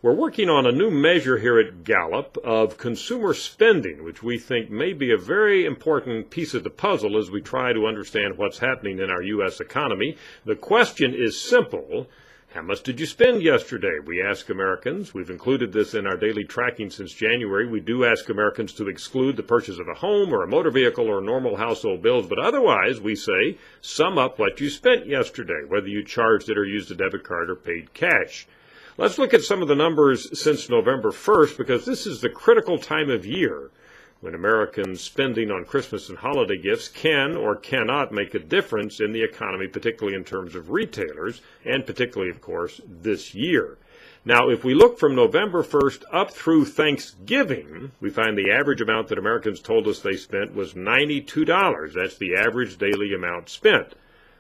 We're working on a new measure here at Gallup of consumer spending, which we think may be a very important piece of the puzzle as we try to understand what's happening in our U.S. economy. The question is simple. How much did you spend yesterday? We ask Americans. We've included this in our daily tracking since January. We do ask Americans to exclude the purchase of a home or a motor vehicle or normal household bills, but otherwise we say sum up what you spent yesterday, whether you charged it or used a debit card or paid cash. Let's look at some of the numbers since November 1st, because this is the critical time of year when Americans' spending on Christmas and holiday gifts can or cannot make a difference in the economy, particularly in terms of retailers, and particularly, of course, this year. Now, if we look from November 1st up through Thanksgiving, we find the average amount that Americans told us they spent was $92. That's the average daily amount spent.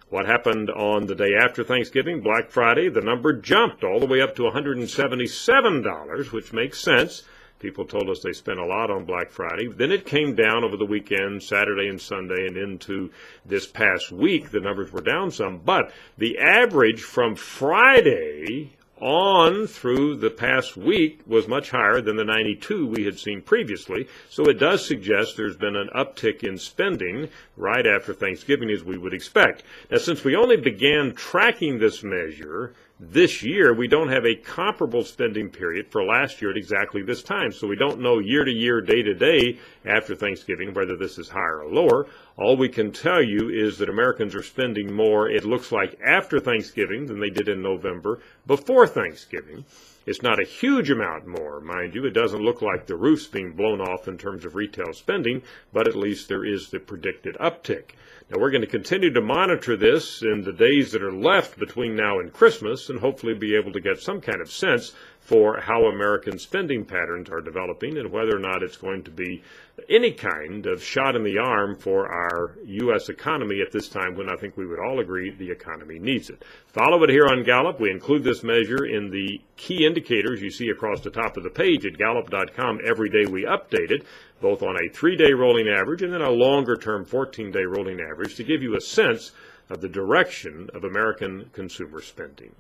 What happened on the day after Thanksgiving, Black Friday? The number jumped all the way up to $177, which makes sense. People told us they spent a lot on Black Friday. Then it came down over the weekend, Saturday and Sunday, and into this past week. The numbers were down some. But the average from Friday on through the past week was much higher than the 92 we had seen previously. So it does suggest there's been an uptick in spending right after Thanksgiving, as we would expect. Now, since we only began tracking this measure this year, we don't have a comparable spending period for last year at exactly this time. So we don't know year to year, day to day after Thanksgiving whether this is higher or lower. All we can tell you is that Americans are spending more, it looks like, after Thanksgiving than they did in November before Thanksgiving. It's not a huge amount more, mind you. It doesn't look like the roof's being blown off in terms of retail spending, but at least there is the predicted uptick. Now, we're going to continue to monitor this in the days that are left between now and Christmas and hopefully be able to get some kind of sense for how American spending patterns are developing and whether or not it's going to be any kind of shot in the arm for our U.S. economy at this time when I think we would all agree the economy needs it. Follow it here on Gallup. We include this measure in the key indicators you see across the top of the page at Gallup.com. Every day we update it, both on a 3-day rolling average and then a longer-term 14-day rolling average to give you a sense of the direction of American consumer spending.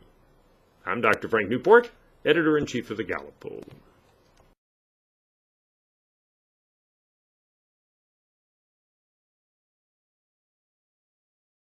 I'm Dr. Frank Newport, Editor-in-Chief of the Gallup Poll.